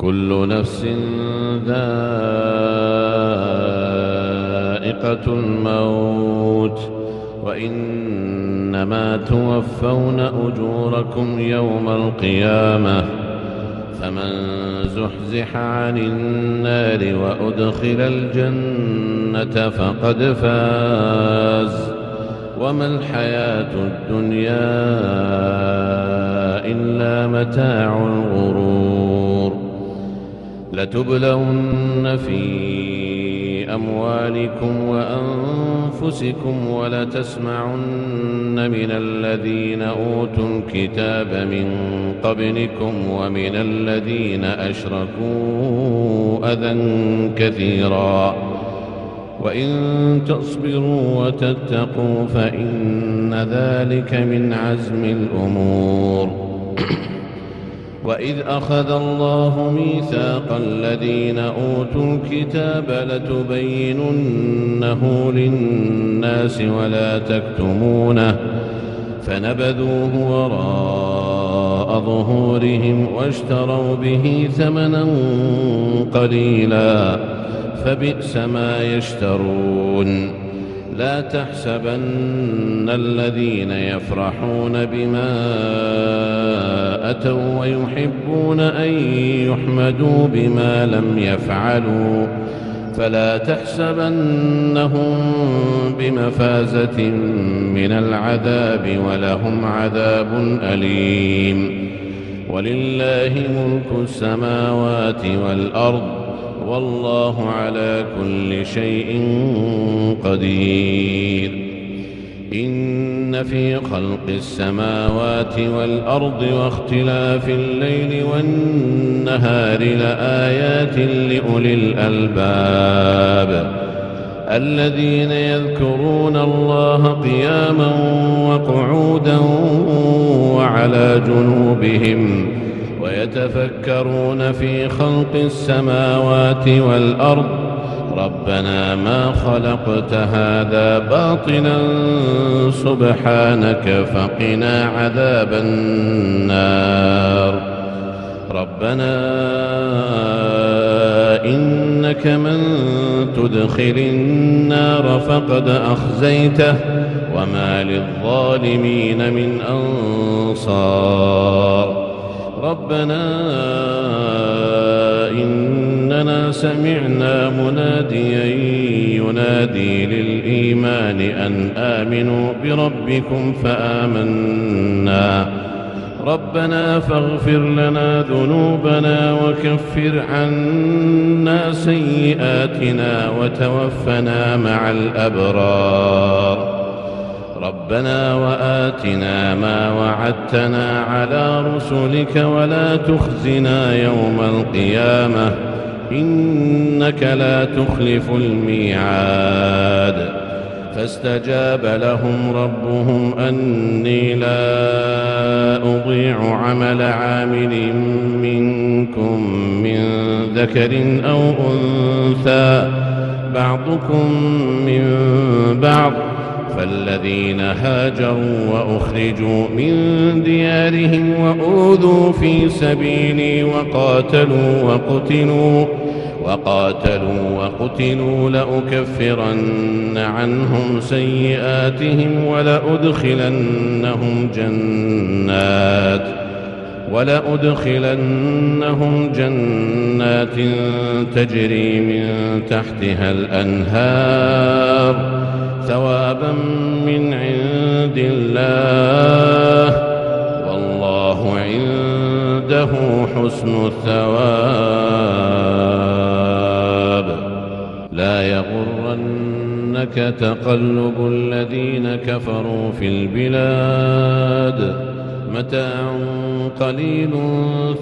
كل نفس ذائقة الموت وإنما توفون أجوركم يوم القيامة فمن زحزح عن النار وأدخل الجنة فقد فاز وما الحياة الدنيا إلا متاع الغرور لتبلون في أموالكم وأنفسكم ولتسمعن من الذين أوتوا الكتاب من قبلكم ومن الذين أشركوا أذى كثيرا وإن تصبروا وتتقوا فإن ذلك من عزم الأمور وإذ أخذ الله ميثاق الذين أوتوا الكتاب لتبيننه للناس ولا تكتمونه فنبذوه وراء ظهورهم واشتروا به ثمنا قليلا فبئس ما يشترون لا تحسبن الذين يفرحون بما أتوا ويحبون أن يحمدوا بما لم يفعلوا فلا تحسبنهم بمفازة من العذاب ولهم عذاب أليم ولله ملك السماوات والأرض والله على كل شيء قدير إن في خلق السماوات والأرض واختلاف الليل والنهار لآيات لأولي الألباب الذين يذكرون الله قياما وقعودا وعلى جنوبهم ويتفكرون في خلق السماوات والأرض ربنا ما خلقت هذا باطلا سبحانك فقنا عذاب النار ربنا إنك من تدخل النار فقد أخزيته وما للظالمين من أنصار ربنا إننا سمعنا مناديا ينادي للإيمان أن آمنوا بربكم فآمنا ربنا فاغفر لنا ذنوبنا وكفر عنا سيئاتنا وتوفنا مع الأبرار ربنا وآتنا ما وعدتنا على رسلك ولا تخزنا يوم القيامة إنك لا تخلف الميعاد فاستجاب لهم ربهم أني لا أضيع عمل عامل منكم من ذكر أو أنثى بعضكم من بعض فالذين هاجروا وأخرجوا من ديارهم وأوذوا في سبيلي وقاتلوا وقتلوا لأكفرن عنهم سيئاتهم ولأدخلنهم جنات تجري من تحتها الأنهار ثوابا من عند الله والله عنده حسن الثواب لا يغرنك تقلب الذين كفروا في البلاد متاع قليل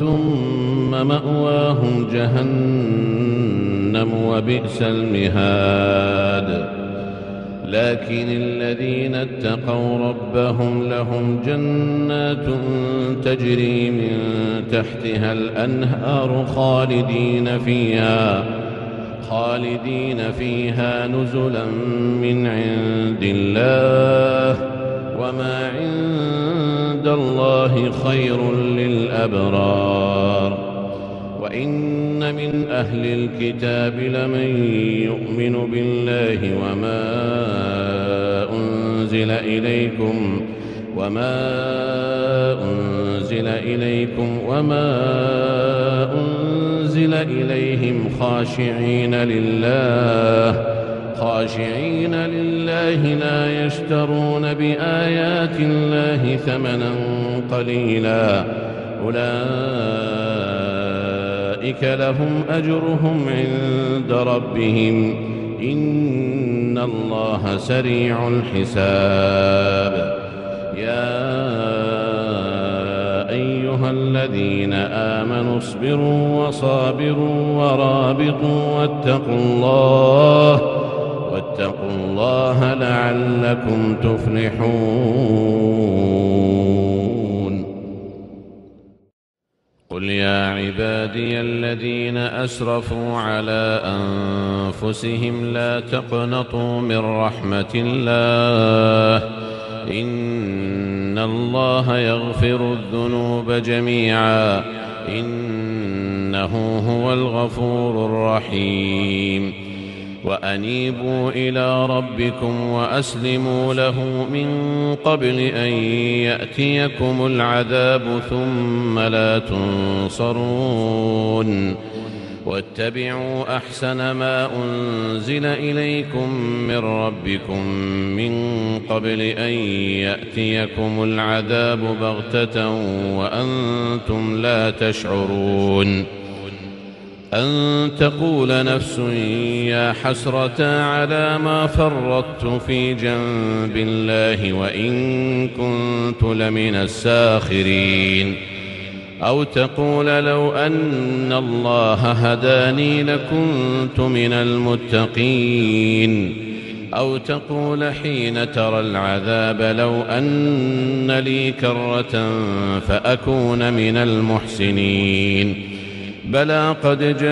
ثم مأواهم جهنم وبئس المهاد لكن الذين اتقوا ربهم لهم جنات تجري من تحتها الأنهار خالدين فيها نزلا من عند الله وما عند الله خير للأبرار وإن من أهل الكتاب لمن يؤمن بالله وما أنزل إليكم وما أنزل إليهم خاشعين لله لا يشترون بآيات الله ثمنا قليلا أولئك لهم أجرهم عند ربهم إن الله سريع الحساب. يا أيها الذين آمنوا اصبروا وصابروا ورابطوا واتقوا الله لعلكم تفلحون. قل يا عبادي الذين أسرفوا على أنفسهم لا تقنطوا من رحمة الله إن الله يغفر الذنوب جميعا إنه هو الغفور الرحيم. وأنيبوا إلى ربكم وأسلموا له من قبل أن يأتيكم العذاب ثم لا تنصرون. واتبعوا أحسن ما أنزل إليكم من ربكم من قبل أن يأتيكم العذاب بغتة وأنتم لا تشعرون. أن تقول نفس يا حسرة على ما فرطت في جنب الله وإن كنت لمن الساخرين. أو تقول لو أن الله هداني لكنت من المتقين. أو تقول حين ترى العذاب لو أن لي كرة فأكون من المحسنين. بلى قد جاءتك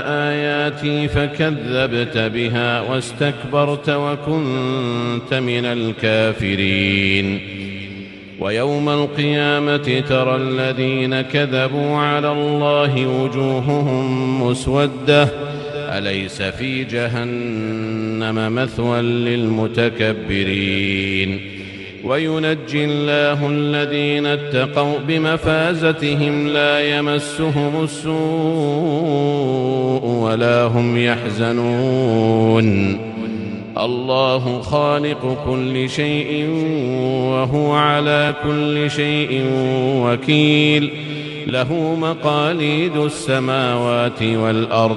آياتي فكذبت بها واستكبرت وكنت من الكافرين. ويوم القيامة ترى الذين كذبوا على الله وجوههم مسودة أليس في جهنم مثوى للمتكبرين. وينجي الله الذين اتقوا بمفازتهم لا يمسهم السوء ولا هم يحزنون. الله خالق كل شيء وهو على كل شيء وكيل. له مقاليد السماوات والأرض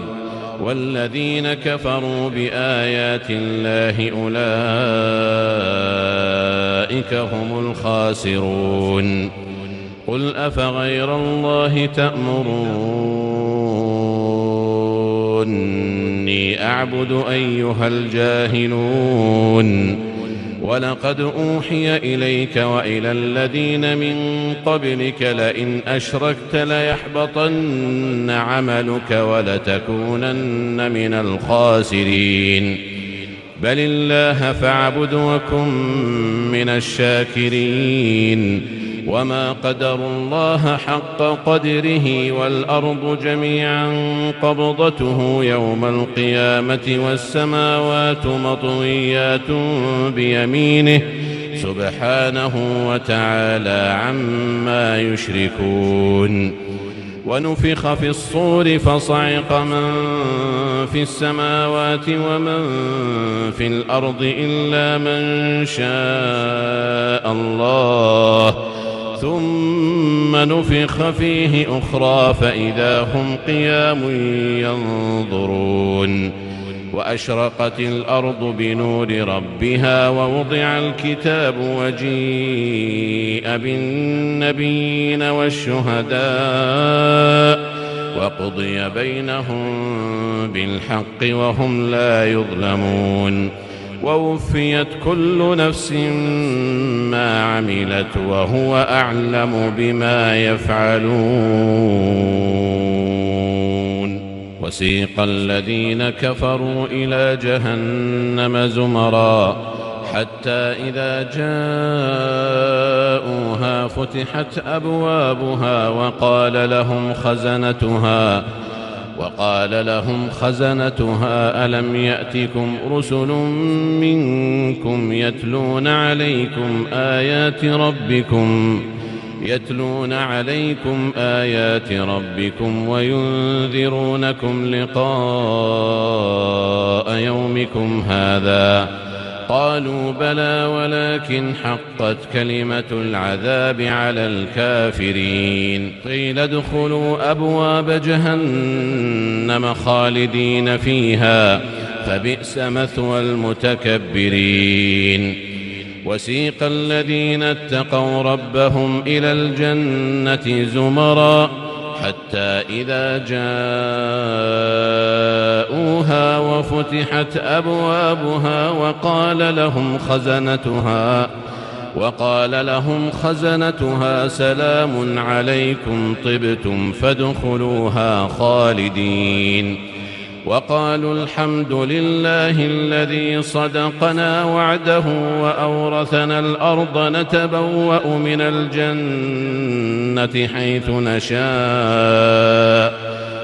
والذين كفروا بآيات الله أولئك هم الخاسرون. قل أفغير الله تأمروني أعبد أيها الجاهلون. ولقد أوحي إليك وإلى الذين من قبلك لئن أشركت ليحبطن عملك ولتكونن من الخاسرين. بل الله فاعبد وكن من الشاكرين. وما قدروا الله حق قدره والأرض جميعا قبضته يوم القيامة والسماوات مطويات بيمينه سبحانه وتعالى عما يشركون. ونفخ في الصور فصعق من في السماوات ومن في الأرض إلا من شاء الله ثم نفخ فيه أخرى فإذا هم قيام ينظرون. وأشرقت الأرض بنور ربها ووضع الكتاب وجيء بالنبيين والشهداء وقضي بينهم بالحق وهم لا يظلمون. ووفيت كل نفس ما عملت وهو أعلم بما يفعلون. وسيق الذين كفروا إلى جهنم زمرا حتى إذا جاءوها فتحت أبوابها وقال لهم خزنتها ألم يأتكم رسل منكم يتلون عليكم آيات ربكم وينذرونكم لقاء يومكم هذا قالوا بلى ولكن حقت كلمة العذاب على الكافرين قيل ادخلوا أبواب جهنم خالدين فيها فبئس مثوى المتكبرين وسيق الذين اتقوا ربهم إلى الجنة زمرا حتى إذا جاءوها وفتحت أبوابها وقال لهم خزنتها سلام عليكم طبتم فادخلوها خالدين وقالوا الحمد لله الذي صدقنا وعده وأورثنا الأرض نتبوأ من الجنة حيث نشاء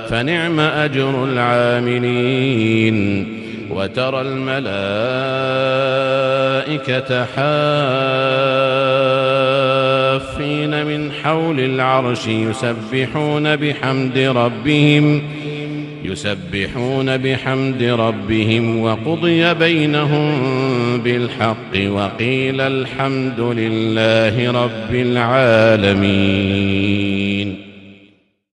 فنعم أجر العاملين وترى الملائكة حافين من حول العرش يسبحون بحمد ربهم وقضي بينهم بالحق وقيل الحمد لله رب العالمين.